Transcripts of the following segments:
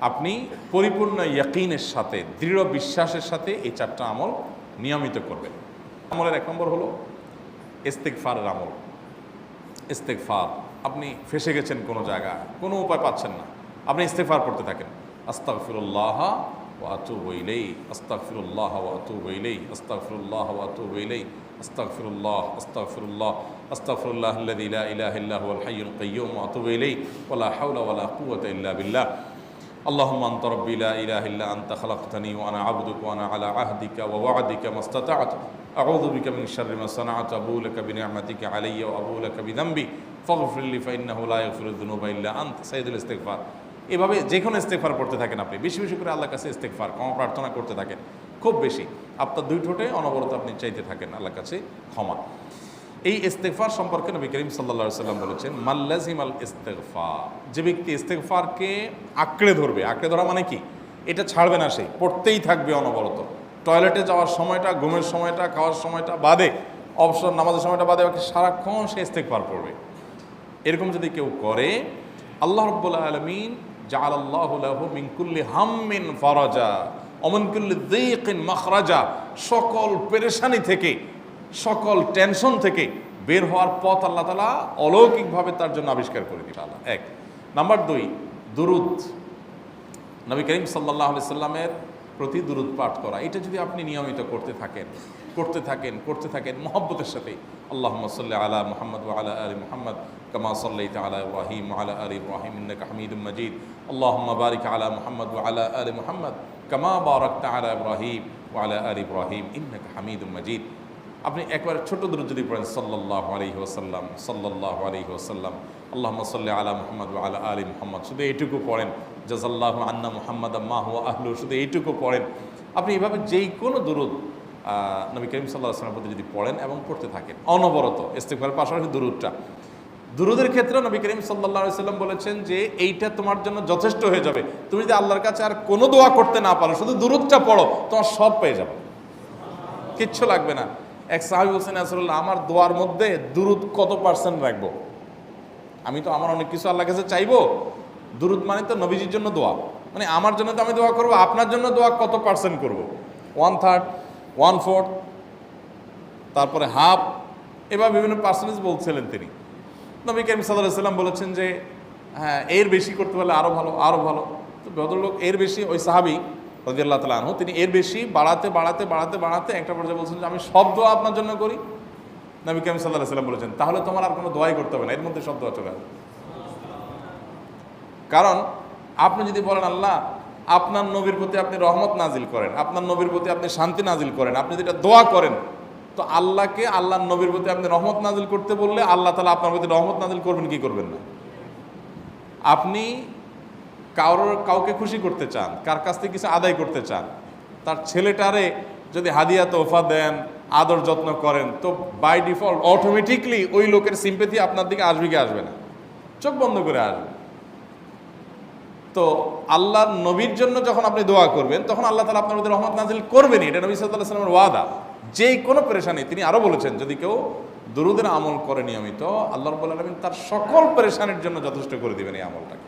আপনি পরিপূর্ণ ইয়াকিনের সাথে, দৃঢ় বিশ্বাসের সাথে এই 4টা আমল নিয়মিত করবেন। আমলের 1 নম্বর হলো ইস্তেগফারের আমল। ইস্তেগফার, আপনি ফেসে গেছেন কোনো জায়গায়, কোনো উপায় পাচ্ছেন না, আপনি ইস্তেগফার করতে থাকেন। আস্তাগফিরুল্লাহ ওয়া আতুবু ইলাইহি, আস্তাগফিরুল্লাহ ওয়া আতুবু ইলাইহি, আস্তাগফিরুল্লাহ ওয়া আতুবু ইলাইহি, আস্তাগফিরুল্লাহ, আস্তাগফিরুল্লাহ, আস্তাগফিরুল্লাহাল্লাযী লা ইলাহা ইল্লা হুয়াল হাইয়ুল কাইয়্যুম ওয়া আতুবু ইলাইহি ওয়া লা হাওলা ওয়া লা কুওয়াতা ইল্লা বিল্লাহ। আল্লাহুম্মা আনতা রাব্বী লা ইলাহা ইল্লা আনতা খালাকতানি ওয়া আনা আবদুকা ওয়া আনা আলা আহদিকা ওয়া ওয়া'দিকা মাস্তাতা'তু আউযু বিকা মিন শাররি মা সানা'তু আবুউ লাকা বিনি'মাতিকা আলাইয়া ওয়া আবুউ লাকা বিযামবি ফাগফির লি ফাইন্নাহু লা ইয়াগফিরুয যুনুবা ইল্লা আনতা। সাইয়্যিদুল ইস্তিগফার। এভাবে যে কোনো ইস্তেগফার করতে থাকেন, আপনি বেশি বেশি করে আল্লাহর কাছে ইস্তেগফার, ক্ষমা প্রার্থনা করতে থাকেন, খুব বেশি। আপনার 2 ঠোঁটে অনবরত আপনি চাইতে থাকেন আল্লাহর কাছে ক্ষমা। এই ইস্তেগফার সম্পর্কে নবী করিম সাল্লাল্লাহু আলাইহি ওয়াসাল্লাম বলেছেন, মাল্লাজিমাল ইস্তেগফার, যে ব্যক্তি ইস্তেগফারকে আঁকড়ে ধরবে, আঁকড়ে ধরা মানে কি, এটা ছাড়বে না, সে পড়তেই থাকবে অনবরত। টয়লেটে যাওয়ার সময়টা, ঘুমের সময়টা, খাওয়ার সময়টা বাদে, অবসর নামাজের সময়টা বাদে, সারাক্ষণ সে ইস্তেগফার পড়বে। এরকম যদি কেউ করে, আল্লাহ রাব্বুল আলামিন জাআলাল্লাহু লাহু মিন কুল্লি হাম্মিন ফারাজা ওয়া মিন কুল্লি যায়কিন মাখরাজা, সকল পেরেশানি থেকে, সকল টেনশন থেকে বের হওয়ার পথ আল্লাহ তাআলা অলৌকিকভাবে তার জন্য আবিষ্কার করে দিবেন আল্লাহ। 1 নাম্বার 2, দুরুদ, নবী করিম সাল্লাল্লাহু আলাইহি সাল্লামের প্রতি দুরুদ পাঠ করা। এটা যদি আপনি নিয়মিত করতে থাকেন মহব্বতের সাথে, আল্লাহুম্মা সাল্লি আলা মুহাম্মদ ওয়া আলা আলি মুহাম্মদ কামা সাল্লাইতা আলা ইব্রাহিম ওয়া আলা আলি ইব্রাহিম ইন্নাকা হামিদুম মাজিদ, আল্লাহুম্মা বারিক আলা মুহাম্মদ ওয়া আলা আলি মুহাম্মদ কামা বারাকতা আলা ইব্রাহিম ওয়া আলা আলি ইব্রাহিম ইন্নাকা হামিদুম মাজিদ। আপনি একবার ছোট দুরূদ যদি পড়েন, সাল্লাল্লাহু আলাইহি ওয়াসাল্লাম, সাল্লাল্লাহু আলাইহি ওয়াসাল্লাম, আল্লাহুম্মা সাল্লি আলা মুহাম্মদ ওয়া আলা আলি মুহাম্মদ, শুধু এইটুকু পড়েন। জাযাল্লাহু আন্না মুহাম্মাদাম মা হুয়া আহলু, শুধু এইটুকু পড়েন। আপনি এভাবে যেই কোনো দুরূদ নবী করিম সাল্লাল্লাহু আলাইহি ওয়াসাল্লামের প্রতি যদি পড়েন এবং পড়তে থাকেন অনবরত, ইস্তেগফারের পাশাপাশি দুরূদের ক্ষেত্রে নবী করিম সাল্লাল্লাহু আলাইহি ওয়াসাল্লাম বলেছেন যে এইটা তোমার জন্য যথেষ্ট হয়ে যাবে। তুমি যদি আল্লাহর কাছে আর কোনো দোয়া করতে না পারো, শুধু দুরূদটা পড়ো, তোমার সব পেয়ে যাবে, কিচ্ছু লাগবে না। এক সাহাবী বলছেন, রাসূলুল্লাহ, আমার দোয়ার মধ্যে দুরূদ কত পার্সেন্ট রাখবো? আমি তো আমার অনেক কিছু আল্লাহর কাছে চাইবো, দুরূদ মানে তো নবীজির জন্য দোয়া, মানে আমার জন্য তো আমি দোয়া করবো, আপনার জন্য দোয়া কত পার্সেন্ট করবো? 1/3, 1/4, তারপরে হাফ, এবার বিভিন্ন পার্সেন্টেজ বলছিলেন তিনি। নবী করিম সাল্লাল্লাহু আলাইহি ওয়াসাল্লাম বলেছেন যে হ্যাঁ, এর বেশি করতে পারলে আরও ভালো, আরও ভালো। তো ভদ্রলোক এর বেশি, ওই সাহাবী রাদিয়াল্লাহু তাআলা আনহু, তিনি এর বেশি বাড়াতে একটা পর্যায়ে বলছেন যে আমি সব দোয়া আপনার জন্য করি। নবী করিম সাল্লাল্লাহু আলাইহি ওয়াসাল্লাম বলেছেন, তাহলে তোমার আর কোনো দোয়াই করতে হবে না, এর মধ্যে সব দোয়া চলে আসবে। কারণ আপনি যদি বলেন আল্লাহ আপনার নবীর প্রতি আপনি রহমত নাজিল করেন, আপনার নবীর প্রতি আপনি শান্তি নাজিল করেন, আপনি যেটা দোয়া করেন, তো আল্লাহকে আল্লাহর নবীর প্রতি আপনি রহমত নাজিল করতে বললে আল্লাহ তাআলা আপনার প্রতি রহমত নাজিল করবেন কি করবেন না? আপনি কাউকে খুশি করতে চান, কার কাছ থেকে কিছু আদায় করতে চান, তার ছেলেটারে যদি হাদিয়া তোহফা দেন, আদর যত্ন করেন, তো বাই ডিফল্ট অটোমেটিকলি ওই লোকের সিম্পেথি আপনার দিকে আসবে কি আসবে না? চোখ বন্ধ করে আসবে। তো আল্লাহর নবীর জন্য যখন আপনি দোয়া করবেন, তখন আল্লাহ তাআলা আপনার প্রতি রহমত নাজিল করবেনই, এটা নবী সাল্লাল্লাহু আলাইহি ওয়াসাল্লামের ওয়াদা। যে কোনো পেরেশানি, তিনি আরও বলেছেন, যদি কেউ দুরূদের আমল করে নিয়মিত, আল্লাহ রাব্বুল আলামিন তার সকল পেরেশানির জন্য যথেষ্ট করে দিবেন। এই আমলটাকে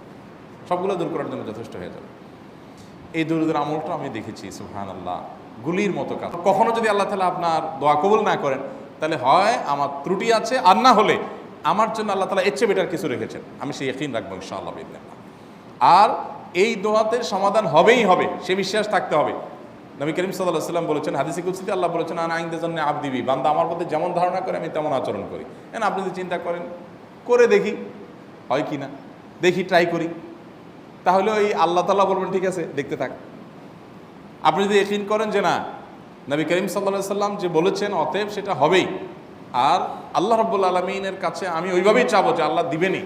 সবগুলো দূর করার জন্য যথেষ্ট হয়ে যাবে। এই দুরূদের আমলটা আমি দেখেছি, সুবহানাল্লাহ, গুলির মতো কাজ। কখনো যদি আল্লাহ তাআলা আপনার দোয়া কবুল না করেন, তাহলে হয় আমার ত্রুটি আছে, আর না হলে আমার জন্য আল্লাহ তাআলা এর চেয়ে বেটার কিছু রেখেছেন, আমি সেই ইয়াকিন রাখবো ইনশাআল্লাহ বিইذنিল্লাহ। আর এই দোয়াতে সমাধান হবেই হবে, সে বিশ্বাস থাকতে হবে। নবী করিম সাল্লাল্লাহু আলাইহি ওয়াসাল্লাম বলেছেন, হাদিসে কুদসিতে আল্লাহ বলেছেন, আনা ইনদা যান্নি আবদি বি, বান্দা আমার প্রতি যেমন ধারণা করে আমি তেমন আচরণ করি। আপনি যদি চিন্তা করেন, করে দেখি হয় কি না, দেখি ট্রাই করি, তাহলে ওই আল্লাহ তাআলা বলবেন ঠিক আছে, দেখতে থাক। আপনি যদি ইয়াকিন করেন যে না, নবী করিম সাল্লাল্লাহু আলাইহি ওয়াসাল্লাম যে বলেছেন, অতএব সেটা হবেই, আর আল্লাহ রাব্বুল আলামিনের কাছে আমি ওইভাবেই চাবো যে আল্লাহ দিবেনই,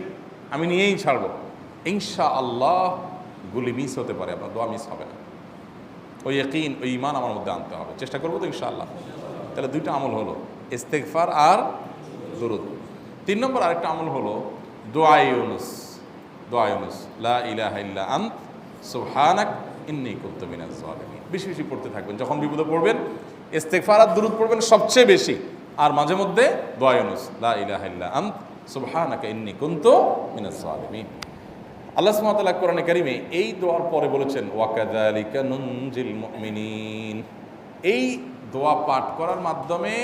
আমি নিয়েই ছাড়বো, ইনশাআল্লাহ গুলি মিস হতে পারে, আপনার দোয়া মিস হবে না। ওই ইয়াকিন, ওই ঈমান আমার মধ্যে আনতে হবে, চেষ্টা করবো তো ইনশাআল্লাহ। তাহলে 2টা আমল হলো, ইস্তেগফার আর দুরূদ। 3 নম্বর আরেকটা আমল হলো দোয়ায়ে ইউনুস। দোয়ায়ে ইউনুস, লা ইলাহা ইল্লা আনত সুবহানাক ইন্নী কুনতু মিনাজ জালিমিন। বেশি বেশি পড়তে থাকবেন, যখন বিপদে পড়বেন ইস্তেগফার আর দুরূদ পড়বেন সবচেয়ে বেশি, আর মাঝে মধ্যে দোয়ায়ে ইউনুস, লা ইলাহা ইল্লা আনত সুবহানাকা ইন্নী কুনতু মিনাজ জালিমিন। আল্লাহ সুবহানাহু ওয়া তাআলা কোরআনে কারিমে এই দোয়ার পরে বলেছেন ওয়াকাযালিকা নুনজিল মুমিনিন। এই দোয়া পাঠ করার মাধ্যমে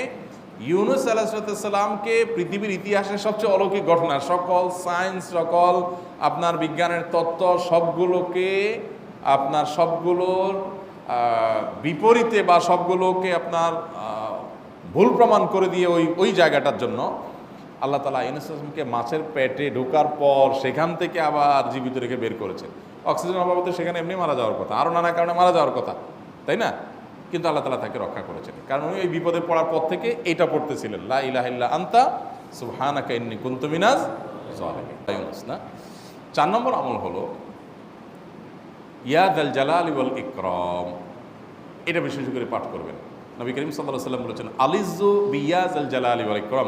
ইউনূস আলাইহিস সালামকে পৃথিবীর ইতিহাসের সবচেয়ে অলৌকিক ঘটনা, সকল সায়েন্স, সকল আপনার বিজ্ঞানের তত্ত্ব সবগুলোকে আপনার সবগুলোর বিপরীতে বা সবগুলোকে আপনার ভুল প্রমাণ করে দিয়ে ওই জায়গাটার জন্য আল্লাহ তাআলা ইউনূস আলাইহিসকে মাছের পেটে ঢোকার পর সেখান থেকে আবার জীবিত রেখে বের করেছেন। অক্সিজেন অভাবে সেখানে এমনি মারা যাওয়ার কথা, আরও নানা কারণে মারা যাওয়ার কথা, তাই না? কিন্তু আল্লাহ তাআলা তাকে রক্ষা করেছেন, কারণ উনি ওই বিপদে পড়ার পর থেকে এইটা পড়তেছিলেন, লা ইলাহা ইল্লা আনতা সুবহানাকা ইন্নী কুনতু মিনাজ জালিমিন। ইউনূস না। 4 নম্বর আমল হলো ইয়া যাল জালালি ওয়াল ইকরাম। এটা বিশেষ করে পাঠ করবেন। নবী করিম সাল্লাল্লাহু আলাইহি ওয়াসাল্লাম বলেছেন আলিজু বিয়া যাল জালালি ওয়াল ইকরাম।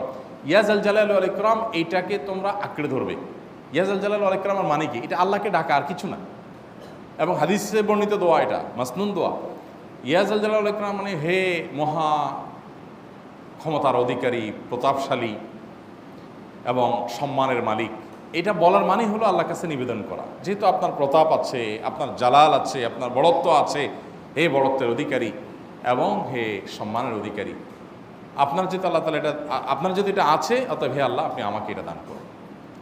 ইয়া যাল জালালি ওয়াল ইকরাম এইটাকে তোমরা আঁকড়ে ধরবে। ইয়া যাল জালালি ওয়াল ইকরামের মানে কি? এটা আল্লাহকে ডাকা, আর কিছু না। এবং হাদিসে বর্ণিত দোয়া, এটা মাসনুন দোয়া। ইয়া যাল জালালি ওয়াল ইকরাম মানে হে মহা ক্ষমতার অধিকারী, প্রতাপশালী এবং সম্মানের মালিক। এটা বলার মানে হলো আল্লাহর কাছে নিবেদন করা, যেহেতু আপনার প্রতাপ আছে, আপনার জালাল আছে, আপনার বড়ত্ব আছে, হে বড়ত্বের অধিকারী এবং হে সম্মানের অধিকারী, আপনার যেহেতু আল্লাহ তাআলা এটা, আপনার যদি এটা আছে, অতএব হে আল্লাহ আপনি আমাকে এটা দান করুন,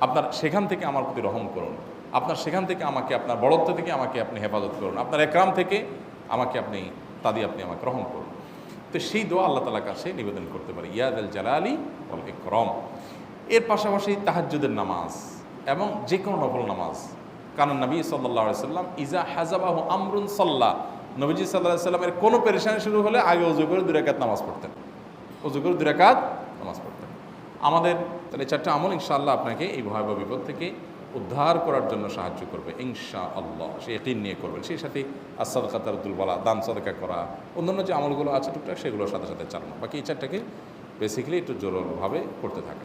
আপনার সেখান থেকে আমার প্রতি রহম করুন, আপনার সেখান থেকে আমাকে, আপনার বড়ত্ব থেকে আমাকে আপনি হেফাজত করুন, আপনার একরাম থেকে আমাকে আপনি আপনি আমাকে রহম করুন। তো সেই দোয়া আল্লাহ তাআলার কাছে নিবেদন করতে পারি, ইয়া যাল জালালি ওয়াল ইকরাম। এর পাশাপাশি তাহাজ্জুদের নামাজ এবং যে কোনো নফল নামাজ। কারণ নবী সাল্লাল্লাহু আলাইহি ওয়াসাল্লাম ইজা হাজাবাহু আমরুন সাল্লা, নবীজি সাল্লাল্লাহু আলাইহি ওয়াসাল্লামের কোনো পেরেশানি শুরু হলে আগে ওযু করে 2 রাকাত নামাজ পড়তেন, ওযু করে 2 রাকাত নামাজ পড়তেন। আমাদের তাহলে 4টা আমল ইনশাআল্লাহ আপনাকে এই ভয়াবহ বিপদ থেকে উদ্ধার করার জন্য সাহায্য করবে ইনশাআল্লাহ। সে ইয়াকিন নিয়ে করবেন। সেই সাথে as-সাদাকা তারদুল বালা, দান সাদাকা করা, অন্যান্য যে আমলগুলো আছে টুকটাক সেগুলোর সাথে সাথে চালানো। বাকি এই 4টাকে বেসিক্যালি একটু জোরভাবে করতে থাকে।